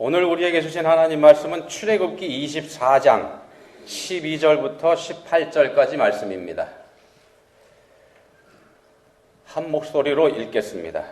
오늘 우리에게 주신 하나님 말씀은 출애굽기 24장 12절부터 18절까지 말씀입니다. 한 목소리로 읽겠습니다.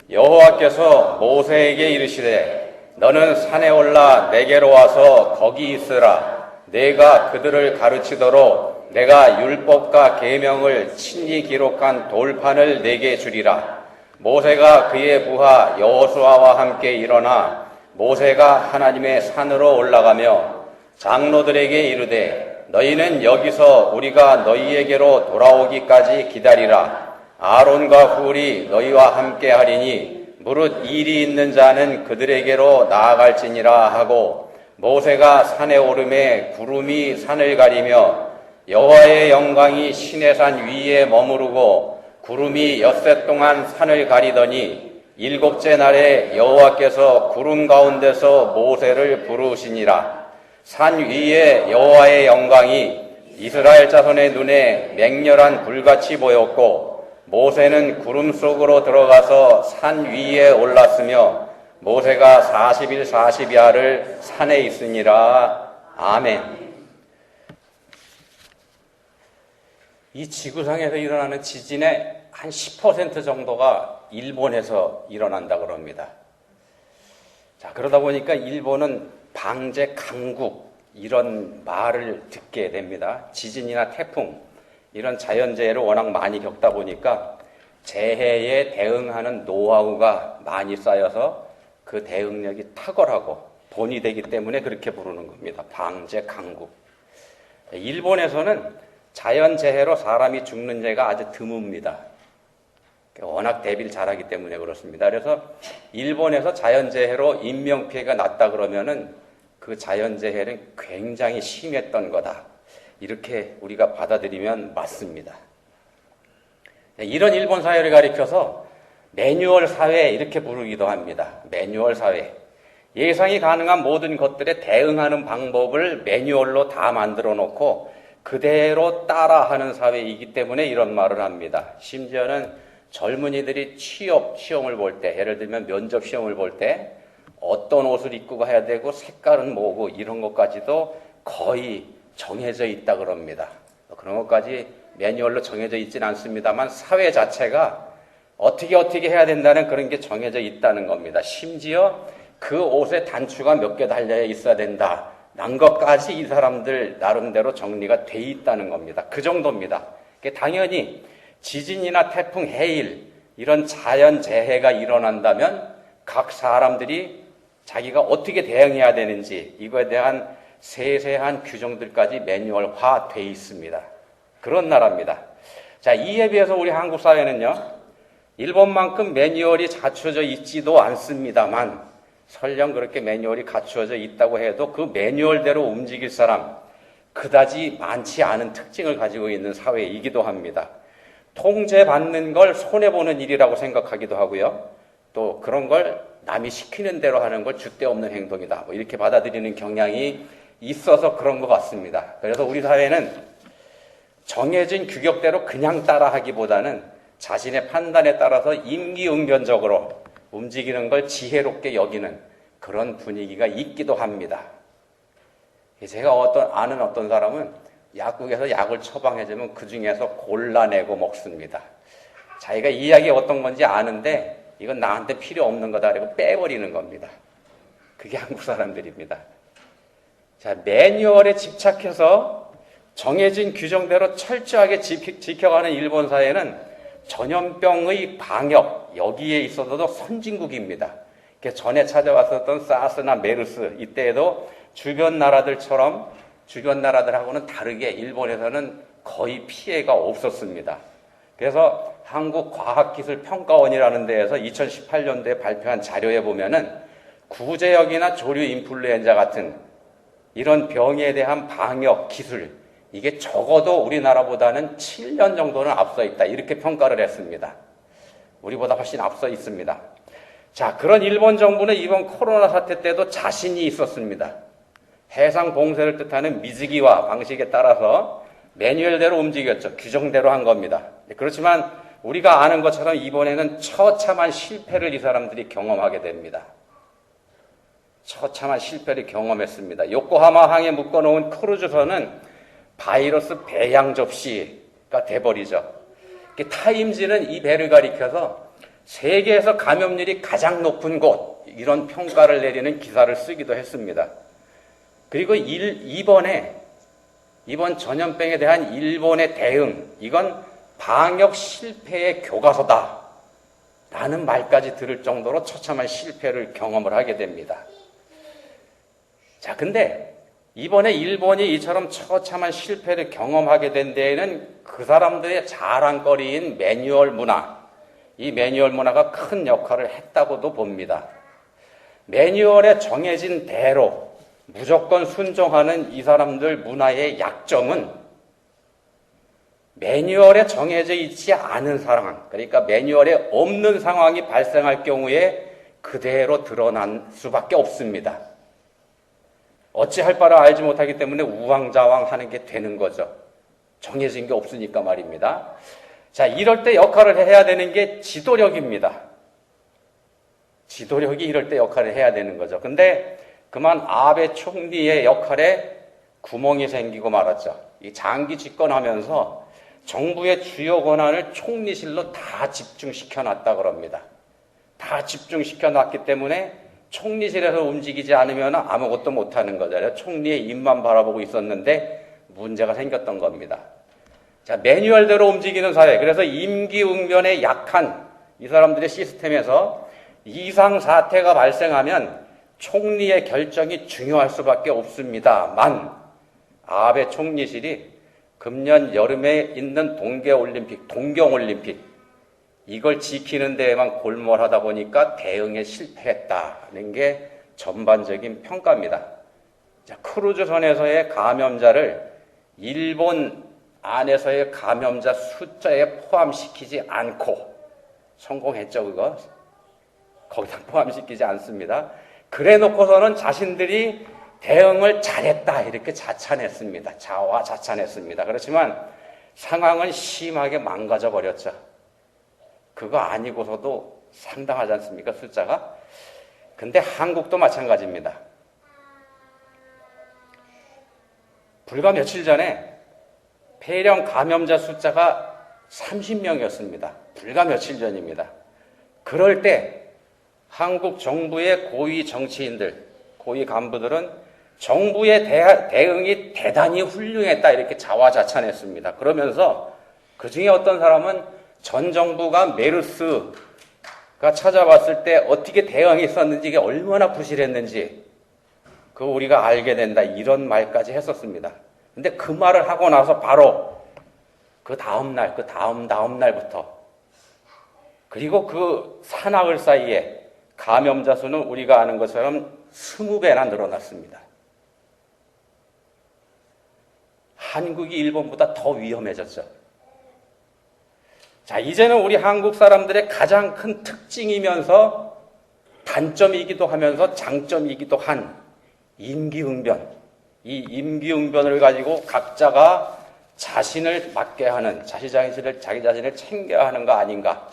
여호와께서 모세에게 이르시되 너는 산에 올라 내게로 와서 거기 있으라. 내가 그들을 가르치도록 내가 율법과 계명을 친히 기록한 돌판을 내게 주리라. 모세가 그의 부하 여호수아와 함께 일어나 모세가 하나님의 산으로 올라가며 장로들에게 이르되 너희는 여기서 우리가 너희에게로 돌아오기까지 기다리라. 아론과 훌이 너희와 함께 하리니 무릇 일이 있는 자는 그들에게로 나아갈지니라 하고 모세가 산에 오르매 구름이 산을 가리며 여호와의 영광이 시내산 위에 머무르고 구름이 엿새 동안 산을 가리더니 일곱째 날에 여호와께서 구름 가운데서 모세를 부르시니라. 산 위에 여호와의 영광이 이스라엘 자손의 눈에 맹렬한 불같이 보였고 모세는 구름 속으로 들어가서 산 위에 올랐으며 모세가 40일 40야를 산에 있으니라. 아멘. 이 지구상에서 일어나는 지진의 한 10% 정도가 일본에서 일어난다고 합니다. 자, 그러다 보니까 일본은 방제 강국 이런 말을 듣게 됩니다. 지진이나 태풍 이런 자연재해를 워낙 많이 겪다 보니까 재해에 대응하는 노하우가 많이 쌓여서 그 대응력이 탁월하고 본이 되기 때문에 그렇게 부르는 겁니다. 방제 강국. 일본에서는 자연재해로 사람이 죽는 죄가 아주 드뭅니다. 워낙 대비를 잘하기 때문에 그렇습니다. 그래서 일본에서 자연재해로 인명피해가 났다 그러면은 그 자연재해는 굉장히 심했던 거다. 이렇게 우리가 받아들이면 맞습니다. 이런 일본 사회를 가리켜서 매뉴얼 사회 이렇게 부르기도 합니다. 매뉴얼 사회. 예상이 가능한 모든 것들에 대응하는 방법을 매뉴얼로 다 만들어 놓고 그대로 따라하는 사회이기 때문에 이런 말을 합니다. 심지어는 젊은이들이 취업 시험을 볼 때, 예를 들면 면접 시험을 볼 때 어떤 옷을 입고 가야 되고 색깔은 뭐고 이런 것까지도 거의 정해져 있다 그럽니다. 그런 것까지 매뉴얼로 정해져 있지는 않습니다만 사회 자체가 어떻게 해야 된다는 그런 게 정해져 있다는 겁니다. 심지어 그 옷에 단추가 몇 개 달려 있어야 된다. 난 것까지 이 사람들 나름대로 정리가 돼 있다는 겁니다. 그 정도입니다. 당연히 지진이나 태풍, 해일 이런 자연재해가 일어난다면 각 사람들이 자기가 어떻게 대응해야 되는지 이거에 대한 세세한 규정들까지 매뉴얼화 돼 있습니다. 그런 나라입니다. 자, 이에 비해서 우리 한국 사회는요, 일본만큼 매뉴얼이 갖추어져 있지도 않습니다만 설령 그렇게 매뉴얼이 갖추어져 있다고 해도 그 매뉴얼대로 움직일 사람 그다지 많지 않은 특징을 가지고 있는 사회이기도 합니다. 통제받는 걸 손해보는 일이라고 생각하기도 하고요. 또 그런 걸 남이 시키는 대로 하는 걸 줏대 없는 행동이다. 뭐 이렇게 받아들이는 경향이 있어서 그런 것 같습니다. 그래서 우리 사회는 정해진 규격대로 그냥 따라하기보다는 자신의 판단에 따라서 임기응변적으로 움직이는 걸 지혜롭게 여기는 그런 분위기가 있기도 합니다. 제가 아는 어떤 사람은 약국에서 약을 처방해주면 그 중에서 골라내고 먹습니다. 자기가 이 약이 어떤 건지 아는데 이건 나한테 필요 없는 거다 그리고 빼버리는 겁니다. 그게 한국 사람들입니다. 자, 매뉴얼에 집착해서 정해진 규정대로 철저하게 지켜가는 일본 사회는 전염병의 방역 여기에 있어서도 선진국입니다. 전에 찾아왔었던 사스나 메르스 이때에도 주변 나라들하고는 다르게 일본에서는 거의 피해가 없었습니다. 그래서 한국과학기술평가원이라는 데에서 2018년도에 발표한 자료에 보면은 구제역이나 조류 인플루엔자 같은 이런 병에 대한 방역 기술 이게 적어도 우리나라보다는 7년 정도는 앞서 있다. 이렇게 평가를 했습니다. 우리보다 훨씬 앞서 있습니다. 자, 그런 일본 정부는 이번 코로나 사태 때도 자신이 있었습니다. 해상 봉쇄를 뜻하는 미즈기와 방식에 따라서 매뉴얼대로 움직였죠. 규정대로 한 겁니다. 그렇지만 우리가 아는 것처럼 이번에는 처참한 실패를 이 사람들이 경험하게 됩니다. 처참한 실패를 경험했습니다. 요코하마 항에 묶어놓은 크루즈선은 바이러스 배양 접시가 돼버리죠. 타임지는 이 배를 가리켜서 세계에서 감염률이 가장 높은 곳, 이런 평가를 내리는 기사를 쓰기도 했습니다. 그리고 이번 전염병에 대한 일본의 대응, 이건 방역 실패의 교과서다 라는 말까지 들을 정도로 처참한 실패를 경험을 하게 됩니다. 자, 근데 이번에 일본이 이처럼 처참한 실패를 경험하게 된 데에는 그 사람들의 자랑거리인 매뉴얼 문화, 이 매뉴얼 문화가 큰 역할을 했다고도 봅니다. 매뉴얼에 정해진 대로 무조건 순종하는 이 사람들 문화의 약점은 매뉴얼에 정해져 있지 않은 상황, 그러니까 매뉴얼에 없는 상황이 발생할 경우에 그대로 드러난 수밖에 없습니다. 어찌할 바를 알지 못하기 때문에 우왕좌왕하는 게 되는 거죠. 정해진 게 없으니까 말입니다. 자, 이럴 때 역할을 해야 되는 게 지도력입니다. 지도력이 이럴 때 역할을 해야 되는 거죠. 근데 그만 아베 총리의 역할에 구멍이 생기고 말았죠. 이 장기 집권하면서 정부의 주요 권한을 총리실로 다 집중시켜 놨다 그럽니다. 다 집중시켜 놨기 때문에 총리실에서 움직이지 않으면 아무것도 못하는 거잖아요. 총리의 입만 바라보고 있었는데 문제가 생겼던 겁니다. 자, 매뉴얼대로 움직이는 사회. 그래서 임기응변에 약한 이 사람들의 시스템에서 이상 사태가 발생하면 총리의 결정이 중요할 수밖에 없습니다만 아베 총리실이 금년 여름에 있는 동경올림픽 이걸 지키는 데에만 골몰하다 보니까 대응에 실패했다는 게 전반적인 평가입니다. 자, 크루즈선에서의 감염자를 일본 안에서의 감염자 숫자에 포함시키지 않고 성공했죠, 그거? 거기다 포함시키지 않습니다. 그래 놓고서는 자신들이 대응을 잘했다 이렇게 자찬했습니다. 자화자찬했습니다. 그렇지만 상황은 심하게 망가져 버렸죠. 그거 아니고서도 상당하지 않습니까, 숫자가? 근데 한국도 마찬가지입니다. 불과 며칠 전에 폐렴 감염자 숫자가 30명이었습니다. 불과 며칠 전입니다. 그럴 때 한국 정부의 고위 정치인들, 고위 간부들은 정부의 대응이 대단히 훌륭했다 이렇게 자화자찬했습니다. 그러면서 그 중에 어떤 사람은 전 정부가 메르스가 찾아왔을 때 어떻게 대응했었는지 이게 얼마나 부실했는지 그거 우리가 알게 된다 이런 말까지 했었습니다. 근데 그 말을 하고 나서 바로 그 다음 날부터 그리고 그 사나흘 사이에 감염자 수는 우리가 아는 것처럼 20배나 늘어났습니다. 한국이 일본보다 더 위험해졌죠. 자, 이제는 우리 한국 사람들의 가장 큰 특징이면서 단점이기도 하면서 장점이기도 한 임기응변. 이 임기응변을 가지고 각자가 자신을 맡게 하는, 자기 자신을 챙겨야 하는 거 아닌가.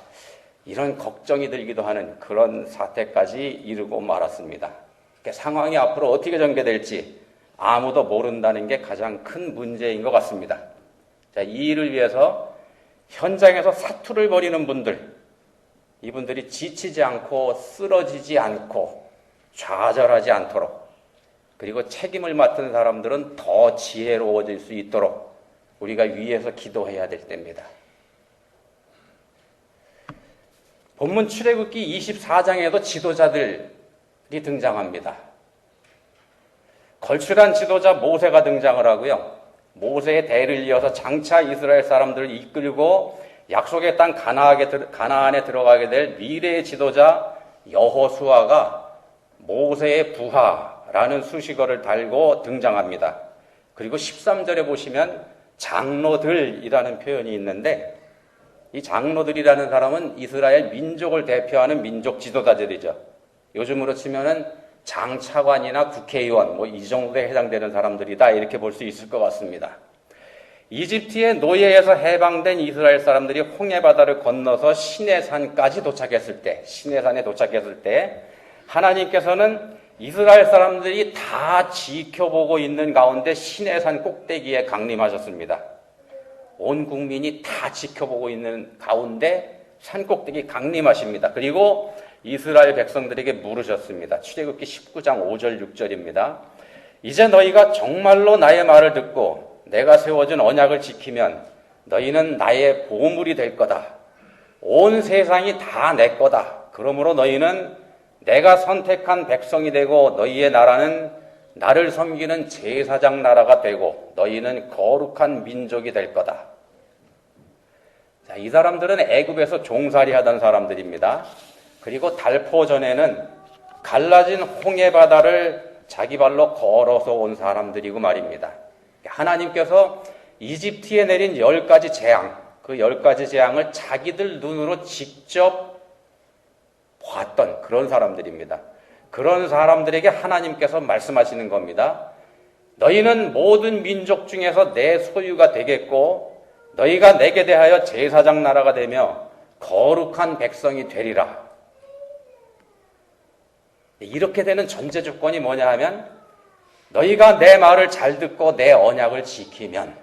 이런 걱정이 들기도 하는 그런 사태까지 이르고 말았습니다. 그러니까 상황이 앞으로 어떻게 전개될지 아무도 모른다는 게 가장 큰 문제인 것 같습니다. 자, 이 일을 위해서 현장에서 사투를 벌이는 분들, 이분들이 지치지 않고 쓰러지지 않고 좌절하지 않도록 그리고 책임을 맡은 사람들은 더 지혜로워질 수 있도록 우리가 위에서 기도해야 될 때입니다. 본문 출애굽기 24장에도 지도자들이 등장합니다. 걸출한 지도자 모세가 등장을 하고요. 모세의 대를 이어서 장차 이스라엘 사람들을 이끌고 약속의 땅 가나안에 들어가게 될 미래의 지도자 여호수아가 모세의 부하라는 수식어를 달고 등장합니다. 그리고 13절에 보시면 장로들이라는 표현이 있는데 이 장로들이라는 사람은 이스라엘 민족을 대표하는 민족 지도자들이죠. 요즘으로 치면은 장차관이나 국회의원 이 정도에 해당되는 사람들이다 이렇게 볼 수 있을 것 같습니다. 이집트의 노예에서 해방된 이스라엘 사람들이 홍해바다를 건너서 시내산에 도착했을 때 하나님께서는 이스라엘 사람들이 다 지켜보고 있는 가운데 시내산 꼭대기에 강림하셨습니다. 온 국민이 다 지켜보고 있는 가운데 산 꼭대기 강림하십니다. 그리고 이스라엘 백성들에게 물으셨습니다. 출애굽기 19장 5절 6절입니다. 이제 너희가 정말로 나의 말을 듣고 내가 세워준 언약을 지키면 너희는 나의 보물이 될 거다. 온 세상이 다 내 거다. 그러므로 너희는 내가 선택한 백성이 되고 너희의 나라는 나를 섬기는 제사장 나라가 되고 너희는 거룩한 민족이 될 거다. 자, 이 사람들은 애굽에서 종살이 하던 사람들입니다. 그리고 달포전에는 갈라진 홍해바다를 자기 발로 걸어서 온 사람들이고 말입니다. 하나님께서 이집트에 내린 10가지 재앙, 그 10가지 재앙을 자기들 눈으로 직접 봤던 그런 사람들입니다. 그런 사람들에게 하나님께서 말씀하시는 겁니다. 너희는 모든 민족 중에서 내 소유가 되겠고 너희가 내게 대하여 제사장 나라가 되며 거룩한 백성이 되리라. 이렇게 되는 전제 조건이 뭐냐 하면 너희가 내 말을 잘 듣고 내 언약을 지키면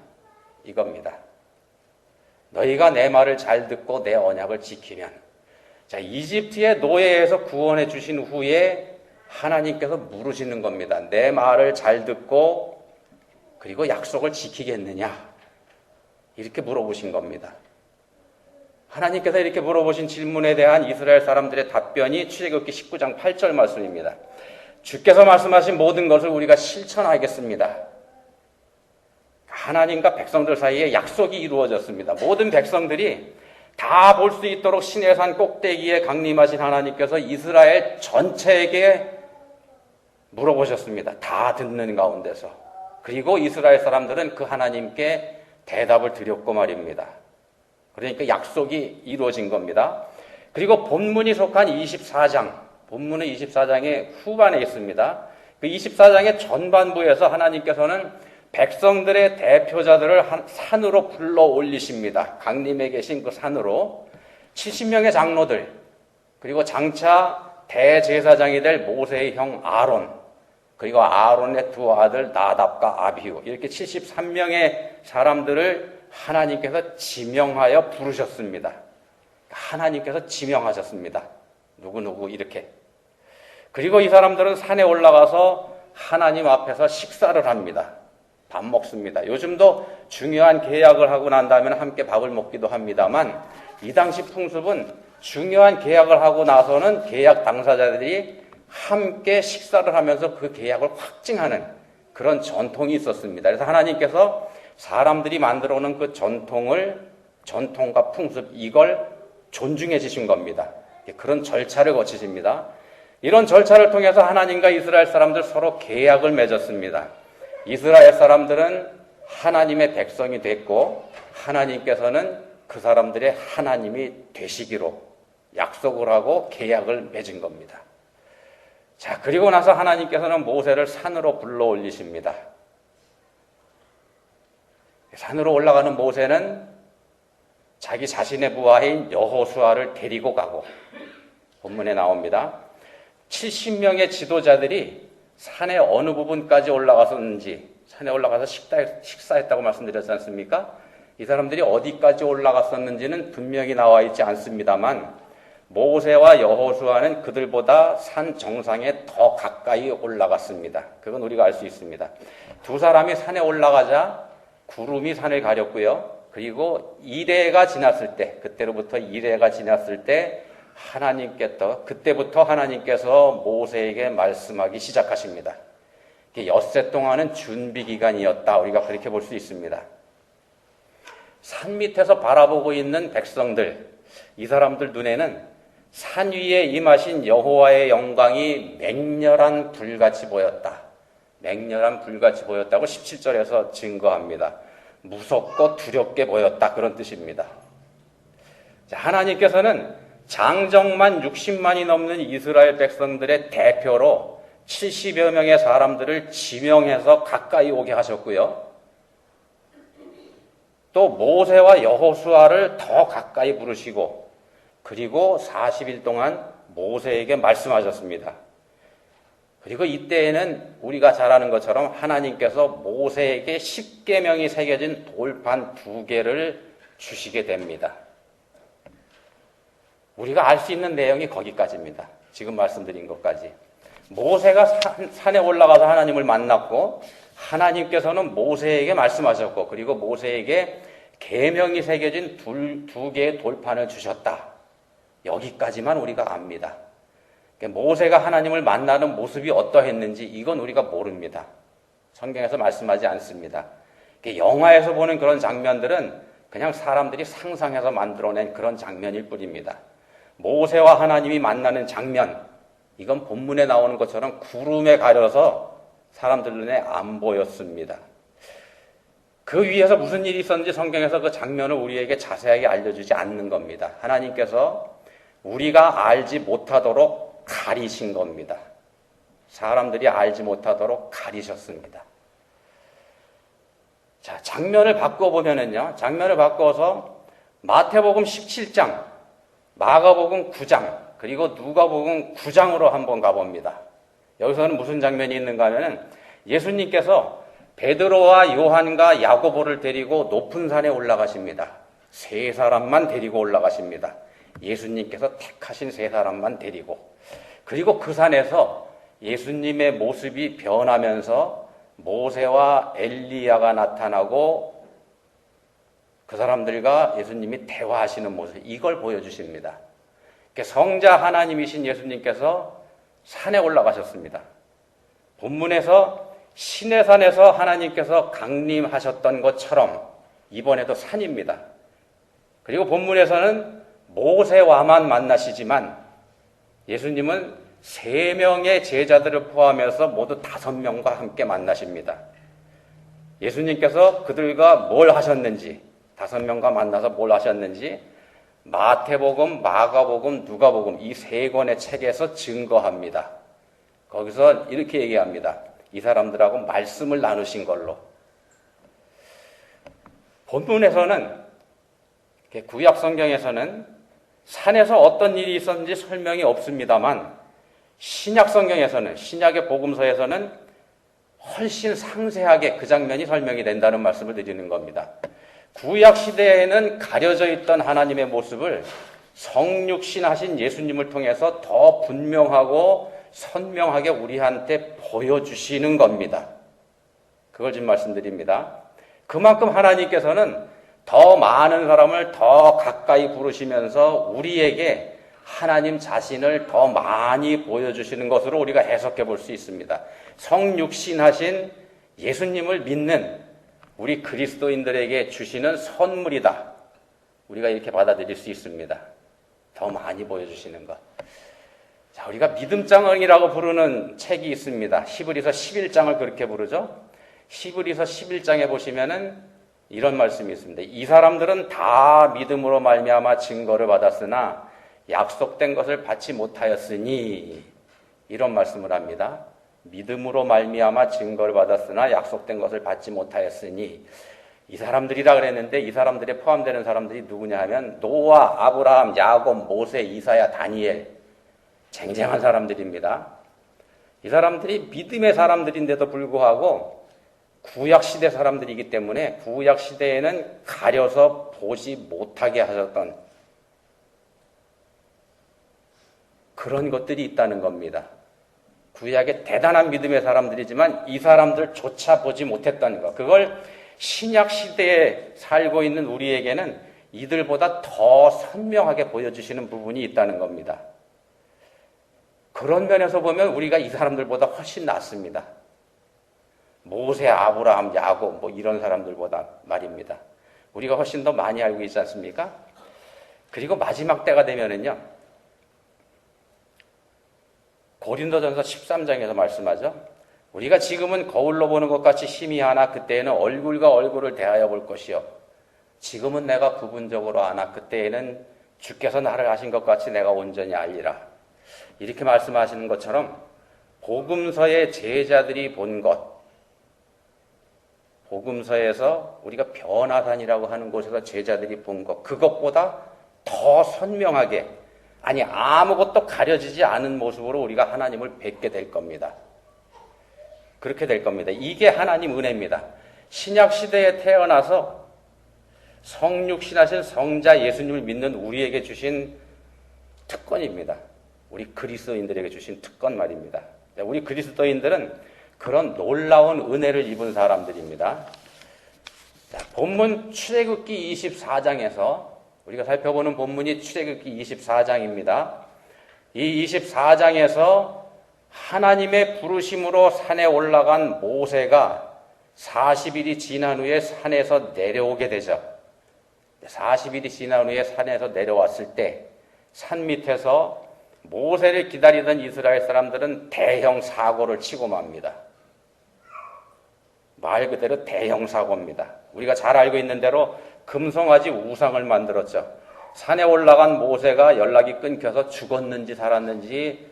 이겁니다. 너희가 내 말을 잘 듣고 내 언약을 지키면. 자, 이집트의 노예에서 구원해 주신 후에 하나님께서 물으시는 겁니다. 내 말을 잘 듣고 그리고 약속을 지키겠느냐? 이렇게 물어보신 겁니다. 하나님께서 이렇게 물어보신 질문에 대한 이스라엘 사람들의 답변이 출애굽기 19장 8절 말씀입니다. 주께서 말씀하신 모든 것을 우리가 실천하겠습니다. 하나님과 백성들 사이에 약속이 이루어졌습니다. 모든 백성들이 다 볼 수 있도록 시내산 꼭대기에 강림하신 하나님께서 이스라엘 전체에게 물어보셨습니다. 다 듣는 가운데서. 그리고 이스라엘 사람들은 그 하나님께 대답을 드렸고 말입니다. 그러니까 약속이 이루어진 겁니다. 그리고 본문이 속한 24장, 본문은 24장의 후반에 있습니다. 그 24장의 전반부에서 하나님께서는 백성들의 대표자들을 산으로 불러 올리십니다. 강림에 계신 그 산으로 70명의 장로들, 그리고 장차 대제사장이 될 모세의 형 아론, 그리고 아론의 두 아들 나답과 아비후, 이렇게 73명의 사람들을 하나님께서 지명하여 부르셨습니다. 하나님께서 지명하셨습니다. 누구누구 이렇게. 그리고 이 사람들은 산에 올라가서 하나님 앞에서 식사를 합니다. 밥 먹습니다. 요즘도 중요한 계약을 하고 난 다음에 함께 밥을 먹기도 합니다만 이 당시 풍습은 중요한 계약을 하고 나서는 계약 당사자들이 함께 식사를 하면서 그 계약을 확증하는 그런 전통이 있었습니다. 그래서 하나님께서 사람들이 만들어 놓은 그 전통과 풍습, 이걸 존중해 주신 겁니다. 그런 절차를 거치십니다. 이런 절차를 통해서 하나님과 이스라엘 사람들 서로 계약을 맺었습니다. 이스라엘 사람들은 하나님의 백성이 됐고 하나님께서는 그 사람들의 하나님이 되시기로 약속을 하고 계약을 맺은 겁니다. 자, 그리고 나서 하나님께서는 모세를 산으로 불러 올리십니다. 산으로 올라가는 모세는 자기 자신의 부하인 여호수아를 데리고 가고, 본문에 나옵니다. 70명의 지도자들이 산의 어느 부분까지 올라갔었는지, 산에 올라가서 식사했다고 말씀드렸지 않습니까? 이 사람들이 어디까지 올라갔었는지는 분명히 나와 있지 않습니다만 모세와 여호수아는 그들보다 산 정상에 더 가까이 올라갔습니다. 그건 우리가 알 수 있습니다. 두 사람이 산에 올라가자 구름이 산을 가렸고요. 그리고 이레가 지났을 때, 그때로부터 이레가 지났을 때 그때부터 하나님께서 모세에게 말씀하기 시작하십니다. 엿새 동안은 준비 기간이었다. 우리가 그렇게 볼 수 있습니다. 산 밑에서 바라보고 있는 백성들, 이 사람들 눈에는 산 위에 임하신 여호와의 영광이 맹렬한 불같이 보였다. 맹렬한 불같이 보였다고 17절에서 증거합니다. 무섭고 두렵게 보였다. 그런 뜻입니다. 자, 하나님께서는 장정만 60만이 넘는 이스라엘 백성들의 대표로 70여 명의 사람들을 지명해서 가까이 오게 하셨고요. 또 모세와 여호수아를 더 가까이 부르시고, 그리고 40일 동안 모세에게 말씀하셨습니다. 그리고 이때에는 우리가 잘 아는 것처럼 하나님께서 모세에게 십계명이 새겨진 돌판 2개를 주시게 됩니다. 우리가 알 수 있는 내용이 거기까지입니다. 지금 말씀드린 것까지. 모세가 산에 올라가서 하나님을 만났고 하나님께서는 모세에게 말씀하셨고 그리고 모세에게 계명이 새겨진 2개의 돌판을 주셨다. 여기까지만 우리가 압니다. 모세가 하나님을 만나는 모습이 어떠했는지 이건 우리가 모릅니다. 성경에서 말씀하지 않습니다. 영화에서 보는 그런 장면들은 그냥 사람들이 상상해서 만들어낸 그런 장면일 뿐입니다. 모세와 하나님이 만나는 장면, 이건 본문에 나오는 것처럼 구름에 가려서 사람들 눈에 안 보였습니다. 그 위에서 무슨 일이 있었는지 성경에서 그 장면을 우리에게 자세하게 알려주지 않는 겁니다. 하나님께서 우리가 알지 못하도록 가리신 겁니다. 사람들이 알지 못하도록 가리셨습니다. 자, 장면을 바꿔보면은요, 장면을 바꿔서 마태복음 17장, 마가복음 9장, 그리고 누가복음 9장으로 한번 가봅니다. 여기서는 무슨 장면이 있는가 하면은 예수님께서 베드로와 요한과 야고보를 데리고 높은 산에 올라가십니다. 3사람만 데리고 올라가십니다. 예수님께서 택하신 3사람만 데리고. 그리고 그 산에서 예수님의 모습이 변하면서 모세와 엘리야가 나타나고 그 사람들과 예수님이 대화하시는 모습, 이걸 보여주십니다. 성자 하나님이신 예수님께서 산에 올라가셨습니다. 본문에서 시내산에서 하나님께서 강림하셨던 것처럼 이번에도 산입니다. 그리고 본문에서는 모세와만 만나시지만 예수님은 3명의 제자들을 포함해서 모두 5명과 함께 만나십니다. 예수님께서 그들과 뭘 하셨는지, 5명과 만나서 뭘 하셨는지 마태복음, 마가복음, 누가복음 이 3권의 책에서 증거합니다. 거기서 이렇게 얘기합니다. 이 사람들하고 말씀을 나누신 걸로. 본문에서는, 구약 성경에서는 산에서 어떤 일이 있었는지 설명이 없습니다만 신약 성경에서는, 신약의 복음서에서는 훨씬 상세하게 그 장면이 설명이 된다는 말씀을 드리는 겁니다. 구약 시대에는 가려져 있던 하나님의 모습을 성육신하신 예수님을 통해서 더 분명하고 선명하게 우리한테 보여주시는 겁니다. 그걸 지금 말씀드립니다. 그만큼 하나님께서는 더 많은 사람을 더 가까이 부르시면서 우리에게 하나님 자신을 더 많이 보여주시는 것으로 우리가 해석해 볼 수 있습니다. 성육신하신 예수님을 믿는 우리 그리스도인들에게 주시는 선물이다. 우리가 이렇게 받아들일 수 있습니다. 더 많이 보여주시는 것. 자, 우리가 믿음장언이라고 부르는 책이 있습니다. 히브리서 11장을 그렇게 부르죠. 히브리서 11장에 보시면은 이런 말씀이 있습니다. 이 사람들은 다 믿음으로 말미암아 증거를 받았으나 약속된 것을 받지 못하였으니, 이런 말씀을 합니다. 믿음으로 말미암아 증거를 받았으나 약속된 것을 받지 못하였으니, 이 사람들이라 그랬는데 이 사람들에 포함되는 사람들이 누구냐 하면 노아, 아브라함, 야곱, 모세, 이사야, 다니엘, 쟁쟁한 사람들입니다. 이 사람들이 믿음의 사람들인데도 불구하고 구약시대 사람들이기 때문에 구약시대에는 가려서 보지 못하게 하셨던 그런 것들이 있다는 겁니다. 구약의 대단한 믿음의 사람들이지만 이 사람들조차 보지 못했다는 것. 그걸 신약시대에 살고 있는 우리에게는 이들보다 더 선명하게 보여주시는 부분이 있다는 겁니다. 그런 면에서 보면 우리가 이 사람들보다 훨씬 낫습니다. 모세, 아브라함, 야곱 뭐 이런 사람들보다 말입니다. 우리가 훨씬 더 많이 알고 있지 않습니까? 그리고 마지막 때가 되면은요, 고린도전서 13장에서 말씀하죠. 우리가 지금은 거울로 보는 것 같이 희미하나 그때에는 얼굴과 얼굴을 대하여 볼 것이요. 지금은 내가 부분적으로 아나 그때에는 주께서 나를 아신 것 같이 내가 온전히 알리라. 이렇게 말씀하시는 것처럼 복음서의 제자들이 본 것, 복음서에서 우리가 변화산이라고 하는 곳에서 제자들이 본 것, 그것보다 더 선명하게, 아니 아무것도 가려지지 않은 모습으로 우리가 하나님을 뵙게 될 겁니다. 그렇게 될 겁니다. 이게 하나님 은혜입니다. 신약 시대에 태어나서 성육신하신 성자 예수님을 믿는 우리에게 주신 특권입니다. 우리 그리스도인들에게 주신 특권 말입니다. 우리 그리스도인들은 그런 놀라운 은혜를 입은 사람들입니다. 자, 본문 출애굽기 24장에서 우리가 살펴보는 본문이 출애굽기 24장입니다. 이 24장에서 하나님의 부르심으로 산에 올라간 모세가 40일이 지난 후에 산에서 내려오게 되죠. 40일이 지난 후에 산에서 내려왔을 때 산 밑에서 모세를 기다리던 이스라엘 사람들은 대형 사고를 치고 맙니다. 말 그대로 대형 사고입니다. 우리가 잘 알고 있는 대로 금송아지 우상을 만들었죠. 산에 올라간 모세가 연락이 끊겨서 죽었는지 살았는지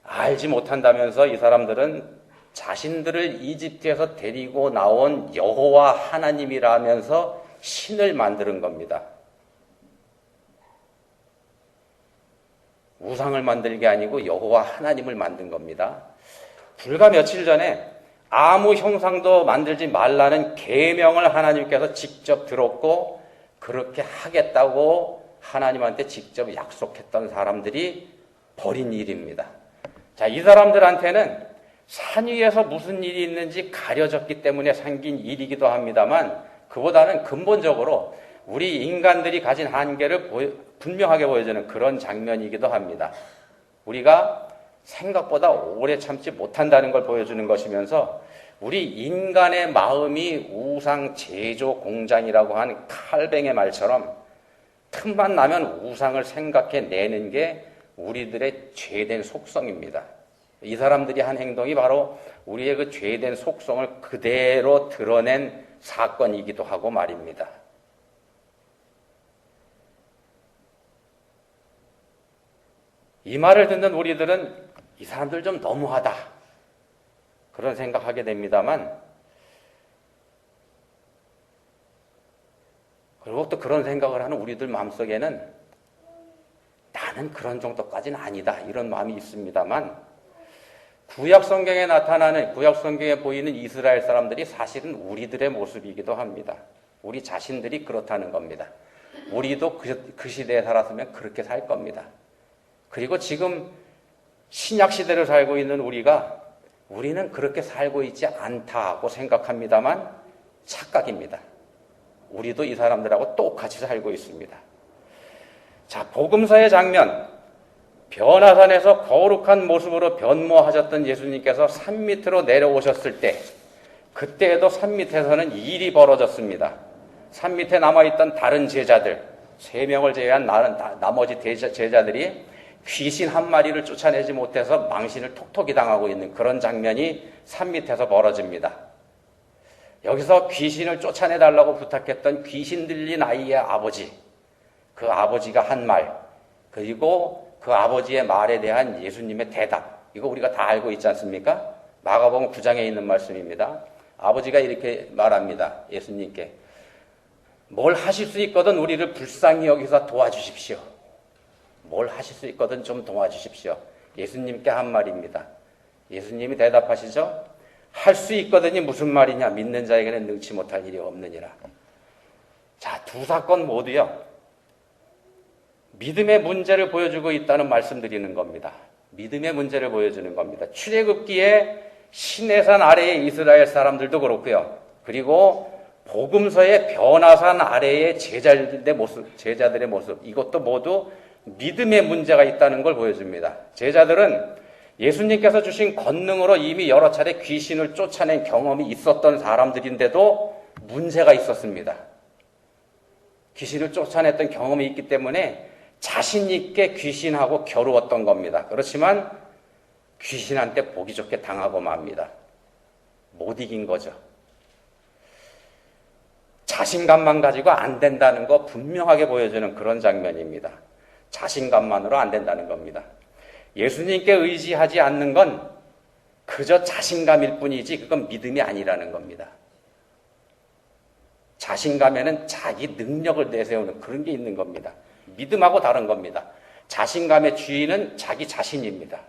알지 못한다면서 이 사람들은 자신들을 이집트에서 데리고 나온 여호와 하나님이라면서 신을 만드는 겁니다. 우상을 만들게 아니고 여호와 하나님을 만든 겁니다. 불과 며칠 전에 아무 형상도 만들지 말라는 계명을 하나님께서 직접 들었고 그렇게 하겠다고 하나님한테 직접 약속했던 사람들이 벌인 일입니다. 자, 이 사람들한테는 산 위에서 무슨 일이 있는지 가려졌기 때문에 생긴 일이기도 합니다만 그보다는 근본적으로 우리 인간들이 가진 한계를 분명하게 보여주는 그런 장면이기도 합니다. 우리가 생각보다 오래 참지 못한다는 걸 보여주는 것이면서 우리 인간의 마음이 우상 제조 공장이라고 한 칼뱅의 말처럼 틈만 나면 우상을 생각해 내는 게 우리들의 죄된 속성입니다. 이 사람들이 한 행동이 바로 우리의 그 죄된 속성을 그대로 드러낸 사건이기도 하고 말입니다. 이 말을 듣는 우리들은 이 사람들 좀 너무하다 그런 생각하게 됩니다만 그리고 또 그런 생각을 하는 우리들 마음속에는 나는 그런 정도까지는 아니다 이런 마음이 있습니다만 구약 성경에 나타나는 구약 성경에 보이는 이스라엘 사람들이 사실은 우리들의 모습이기도 합니다. 우리 자신들이 그렇다는 겁니다. 우리도 그 시대에 살았으면 그렇게 살 겁니다. 그리고 지금 신약 시대를 살고 있는 우리는 그렇게 살고 있지 않다고 생각합니다만 착각입니다. 우리도 이 사람들하고 똑같이 살고 있습니다. 자, 복음서의 장면, 변화산에서 거룩한 모습으로 변모하셨던 예수님께서 산 밑으로 내려오셨을 때 그때에도 산 밑에서는 일이 벌어졌습니다. 산 밑에 남아있던 다른 제자들 3명을 제외한 나머지 제자들이 귀신 한 마리를 쫓아내지 못해서 망신을 톡톡히 당하고 있는 그런 장면이 산 밑에서 벌어집니다. 여기서 귀신을 쫓아내달라고 부탁했던 귀신 들린 아이의 아버지, 그 아버지가 한 말, 그리고 그 아버지의 말에 대한 예수님의 대답, 이거 우리가 다 알고 있지 않습니까? 마가복음 9장에 있는 말씀입니다. 아버지가 이렇게 말합니다. 예수님께 뭘 하실 수 있거든 우리를 불쌍히 여기서 도와주십시오. 뭘 하실 수 있거든 좀 도와주십시오. 예수님께 한 말입니다. 예수님이 대답하시죠. 할 수 있거든이 무슨 말이냐. 믿는 자에게는 능치 못할 일이 없느니라. 자, 두 사건 모두요. 믿음의 문제를 보여주고 있다는 말씀드리는 겁니다. 믿음의 문제를 보여주는 겁니다. 출애굽기에 시내산 아래의 이스라엘 사람들도 그렇고요. 그리고 복음서의 변화산 아래의 제자들의 모습 이것도 모두 믿음의 문제가 있다는 걸 보여줍니다. 제자들은 예수님께서 주신 권능으로 이미 여러 차례 귀신을 쫓아낸 경험이 있었던 사람들인데도 문제가 있었습니다. 귀신을 쫓아냈던 경험이 있기 때문에 자신 있게 귀신하고 겨루었던 겁니다. 그렇지만 귀신한테 보기 좋게 당하고 맙니다. 못 이긴 거죠. 자신감만 가지고 안 된다는 거 분명하게 보여주는 그런 장면입니다. 자신감만으로 안 된다는 겁니다. 예수님께 의지하지 않는 건 그저 자신감일 뿐이지 그건 믿음이 아니라는 겁니다. 자신감에는 자기 능력을 내세우는 그런 게 있는 겁니다. 믿음하고 다른 겁니다. 자신감의 주인은 자기 자신입니다.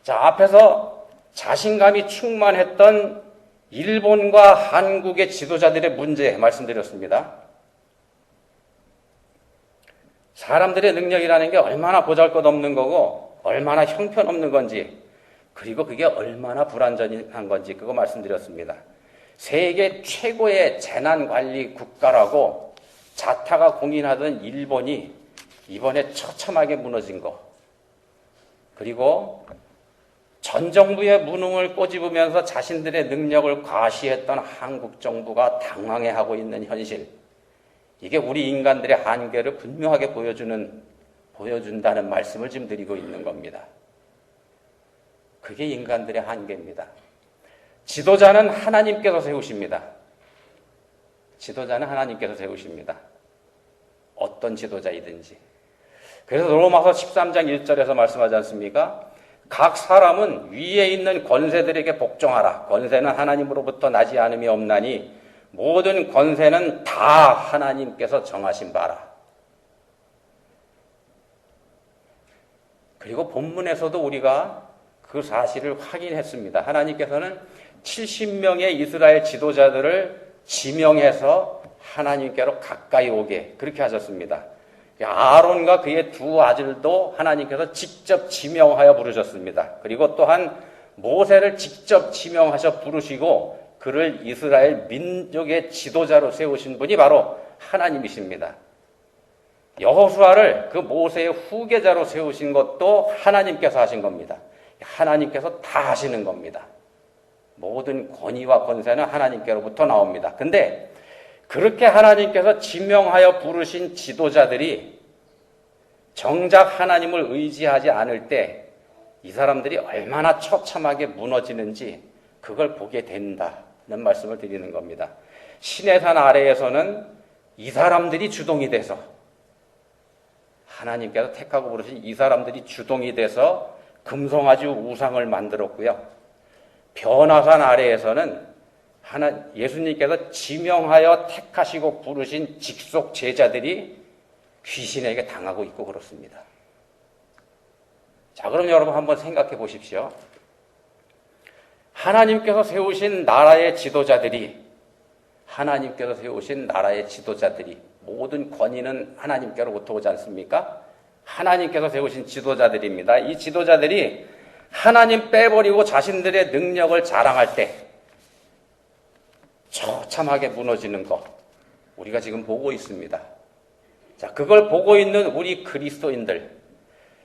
자, 앞에서 자신감이 충만했던 일본과 한국의 지도자들의 문제 말씀드렸습니다. 사람들의 능력이라는 게 얼마나 보잘것없는 거고 얼마나 형편없는 건지, 그리고 그게 얼마나 불완전한 건지 그거 말씀드렸습니다. 세계 최고의 재난관리 국가라고 자타가 공인하던 일본이 이번에 처참하게 무너진 거, 그리고 전 정부의 무능을 꼬집으면서 자신들의 능력을 과시했던 한국 정부가 당황해하고 있는 현실, 이게 우리 인간들의 한계를 분명하게 보여준다는 말씀을 지금 드리고 있는 겁니다. 그게 인간들의 한계입니다. 지도자는 하나님께서 세우십니다. 지도자는 하나님께서 세우십니다. 어떤 지도자이든지. 그래서 로마서 13장 1절에서 말씀하지 않습니까? 각 사람은 위에 있는 권세들에게 복종하라. 권세는 하나님으로부터 나지 않음이 없나니 모든 권세는 다 하나님께서 정하신 바라. 그리고 본문에서도 우리가 그 사실을 확인했습니다. 하나님께서는 70명의 이스라엘 지도자들을 지명해서 하나님께로 가까이 오게 그렇게 하셨습니다. 아론과 그의 두 아들도 하나님께서 직접 지명하여 부르셨습니다. 그리고 또한 모세를 직접 지명하셔 부르시고 그를 이스라엘 민족의 지도자로 세우신 분이 바로 하나님이십니다. 여호수아를 그 모세의 후계자로 세우신 것도 하나님께서 하신 겁니다. 하나님께서 다 하시는 겁니다. 모든 권위와 권세는 하나님께로부터 나옵니다. 근데 그렇게 하나님께서 지명하여 부르신 지도자들이 정작 하나님을 의지하지 않을 때 이 사람들이 얼마나 처참하게 무너지는지 그걸 보게 된다는 말씀을 드리는 겁니다. 신의 산 아래에서는 이 사람들이 주동이 돼서, 하나님께서 택하고 부르신 이 사람들이 주동이 돼서 금송아지 우상을 만들었고요. 변화산 아래에서는 예수님께서 지명하여 택하시고 부르신 직속 제자들이 귀신에게 당하고 있고 그렇습니다. 자, 그럼 여러분 한번 생각해 보십시오. 하나님께서 세우신 나라의 지도자들이 모든 권위는 하나님께로부터 오지 않습니까? 하나님께서 세우신 지도자들입니다. 이 지도자들이 하나님 빼버리고 자신들의 능력을 자랑할 때 처참하게 무너지는 것 우리가 지금 보고 있습니다. 자, 그걸 보고 있는 우리 그리스도인들,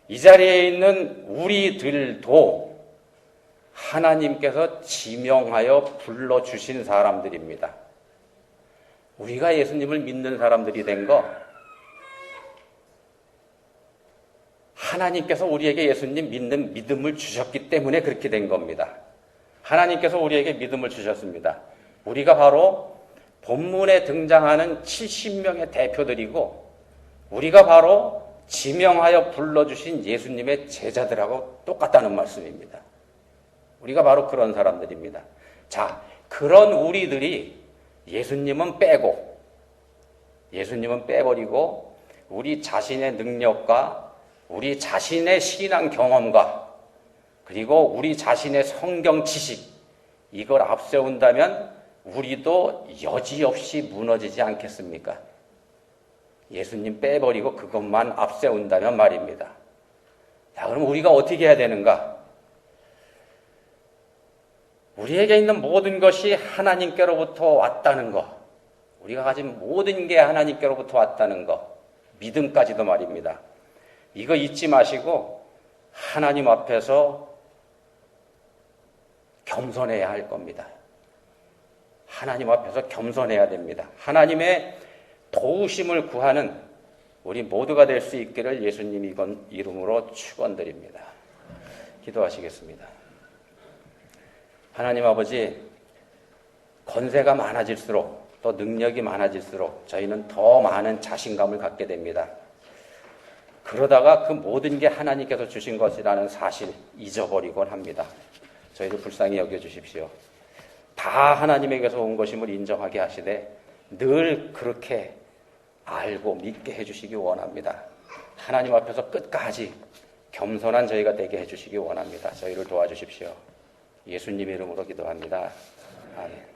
이 자리에 있는 우리들도 하나님께서 지명하여 불러주신 사람들입니다. 우리가 예수님을 믿는 사람들이 된 거, 하나님께서 우리에게 예수님 믿는 믿음을 주셨기 때문에 그렇게 된 겁니다. 하나님께서 우리에게 믿음을 주셨습니다. 우리가 바로 본문에 등장하는 70명의 대표들이고, 우리가 바로 지명하여 불러주신 예수님의 제자들하고 똑같다는 말씀입니다. 우리가 바로 그런 사람들입니다. 자, 그런 우리들이 예수님은 빼버리고 우리 자신의 능력과 우리 자신의 신앙 경험과 그리고 우리 자신의 성경 지식, 이걸 앞세운다면 우리도 여지없이 무너지지 않겠습니까? 예수님 빼버리고 그것만 앞세운다면 말입니다. 자, 그럼 우리가 어떻게 해야 되는가? 우리에게 있는 모든 것이 하나님께로부터 왔다는 것, 우리가 가진 모든 게 하나님께로부터 왔다는 것, 믿음까지도 말입니다. 이거 잊지 마시고 하나님 앞에서 겸손해야 할 겁니다. 하나님 앞에서 겸손해야 됩니다. 하나님의 도우심을 구하는 우리 모두가 될 수 있기를 예수님 이름으로 축원드립니다. 기도하시겠습니다. 하나님 아버지, 권세가 많아질수록 또 능력이 많아질수록 저희는 더 많은 자신감을 갖게 됩니다. 그러다가 그 모든 게 하나님께서 주신 것이라는 사실 잊어버리곤 합니다. 저희를 불쌍히 여겨주십시오. 다 하나님에게서 온 것임을 인정하게 하시되 늘 그렇게 알고 믿게 해주시기 원합니다. 하나님 앞에서 끝까지 겸손한 저희가 되게 해주시기 원합니다. 저희를 도와주십시오. 예수님 이름으로 기도합니다. 아멘.